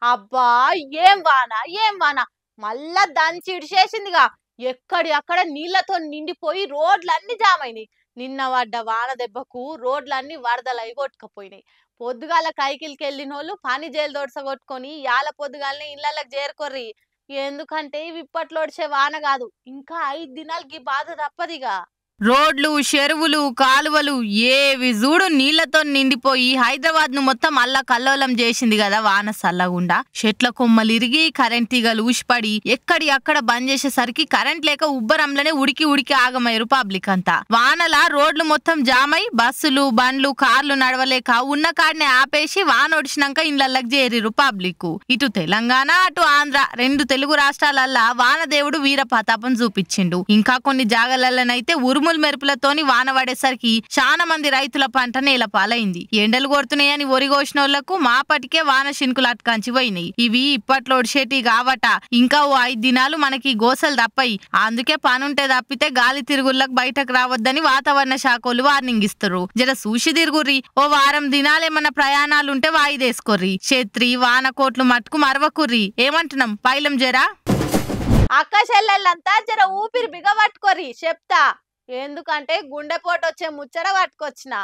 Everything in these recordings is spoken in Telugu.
అబ్బా! ఏం వాన, ఏం వాన. మళ్ళా దంచి ఇడిసేసిందిగా. ఎక్కడి అక్కడ నీళ్లతో నిండిపోయి రోడ్లన్నీ జామైనాయి. నిన్న పడ్డ వాన దెబ్బకు రోడ్లన్నీ వరదలై కొట్టుకపోయినాయి. పొద్దుగాల కైకిలికెళ్ళినోళ్ళు పని జేలదొడసగొట్టుకొని యాల పొద్దుగాలనే ఇళ్ళకి చేరుకోర్రి. ఎందుకంటే ఇవి ఇప్పట్లో ఒడిసే వాన గాదు. ఇంకా 5 దినాలు గీ బాధ తప్పదిగా. రోడ్లు, చెరువులు, కాలువలు ఏవి చూడు నీళ్లతో నిండిపోయి హైదరాబాద్ ను మొత్తం అల్లకల్లోలం చేసింది కదా వాన సల్లగుండా. చెట్ల కొమ్మలు ఇరిగి కరెంట్ తీగలు ఊసిపడి ఎక్కడి అక్కడ బంద్ చేసేసరికి కరెంట్ లేక ఉబ్బరంలోనే ఉడికి ఉడికి ఆగమయ్యారు పబ్లిక్ అంతా. వానల రోడ్లు మొత్తం జామై బస్సులు, బండ్లు, కార్లు నడవలేక ఉన్న కాడనే ఆపేసి వాన ఒడిచినాక ఇళ్లకి చేరిరు పబ్లిక్. ఇటు తెలంగాణ అటు ఆంధ్ర 2 తెలుగు రాష్ట్రాలల్లా వాన దేవుడు వీర ప్రతాపం చూపించిండు. ఇంకా కొన్ని జాగాలలోనైతే ఉరుములు మెరుపులతోని వాన పడేసరికి చాలా మంది రైతుల పంట నేలపాలైంది. ఎండలు కొడుతున్నాయని ఒరిగోసినోళ్లకు మాపటికే వాన శినుకులు అట్కాంచి పోయినాయి. ఇవి ఇప్పట్లో ఒడిసేటి కావట. ఇంకా ఓ 5 దినాలు మనకి గోసలు తప్పయి. అందుకే పనుంటే తప్పితే గాలి తిరుగుళ్ళకు బయటకు రావద్దని వాతావరణ శాఖలు వార్నింగ్ ఇస్తారు. జర సూసి తిరుగుర్రి. ఓ వారం దినాలేమన్నా ప్రయాణాలుంటే వాయిదేసుకోర్రి. ఛత్రి వాన కోట్లు మట్టుకు మరవకుర్రి. ఏమంటున్నాం పైలం జరా. అక్క చెల్లెళ్ళంతా జర ఊపిరి బిగబట్టుకోర్రి చెప్తా. ఎందుకంటే గుండెపోటు వచ్చే ముచ్చట పట్టుకొచ్చిన.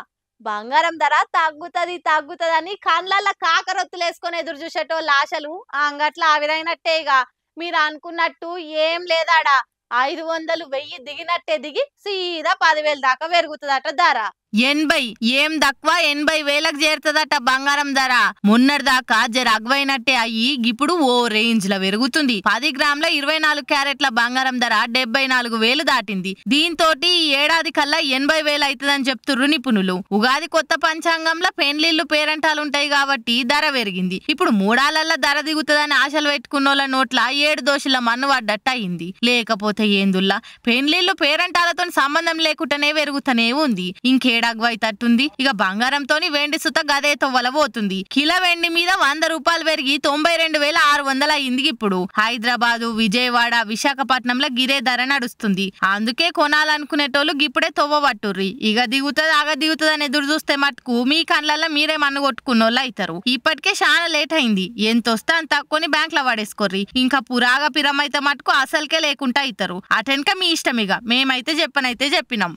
బంగారం ధర తగ్గుతదని కండ్లల్లో కాకరొత్తులు వేసుకొని ఎదురు చూసేటోళ్ళ ఆశలు అంగట్ల ఆవిరైనట్టే. ఇక మీరు అనుకున్నట్టు ఏం లేదాడా. 500 1000 దిగినట్టే దిగి సీదా 10,000 దాకా పెరుగుతుందట ధర. 80 ఏం తక్కువ 80,000కు చేరుతుందట బంగారం ధర. మొన్నటి దాకా జర అగ్వైనట్టే అయ్యి ఇప్పుడు ఓ రేంజ్ లో పెరుగుతుంది. 10 గ్రాముల 24 క్యారెట్ల బంగారం ధర 74,000 దాటింది. దీంతో ఈ ఏడాది కల్లా 80,000 అవుతుందని చెప్తుర్రు నిపుణులు. ఉగాది కొత్త పంచాంగంలో పెండ్లిళ్ళు పేరంటాలుంటాయి కాబట్టి ధర పెరిగింది. ఇప్పుడు మూడాలల్లో ధర దిగుతుందని ఆశలు పెట్టుకున్నోళ్ళ నోట్ల 7 దోషుల మన్ను పడ్డట్టు అయింది. లేకపోతే ఏందుల్లా పెండ్లిళ్ళు పేరంటాలతో సంబంధం లేకుండానే పెరుగుతూనే ఉంది. ఇంకేడాగ్వై తట్టుంది. ఇక బంగారంతోని వెండి సుత గదే తొవ్వల పోతుంది. కిలో వెండి మీద 100 రూపాయలు పెరిగి 92,600 అయింది. ఇప్పుడు హైదరాబాదు, విజయవాడ, విశాఖపట్నంలో గిరే ధర నడుస్తుంది. అందుకే కొనాలనుకునేటోళ్ళు ఇప్పుడే తొవ్వ పట్టుర్రి. ఇక దిగుతుంది ఆగ దిగుతుంది అని ఎదురు చూస్తే మట్టుకు మీ కళ్ళల్లో మీరే మన్ను కొట్టుకున్నోళ్ళు అవుతారు. ఇప్పటికే చాలా లేట్ అయింది. ఎంత వస్తే అంత కొని బ్యాంక్ లో పడేసుకోర్రి. ఇంకా పురాగా పిరమైతే మట్టుకు అసలుకే లేకుండా అవుతారు. అటెనక మీ ఇష్టం. ఇక మేమైతే చెప్పనైతే చెప్పినాం.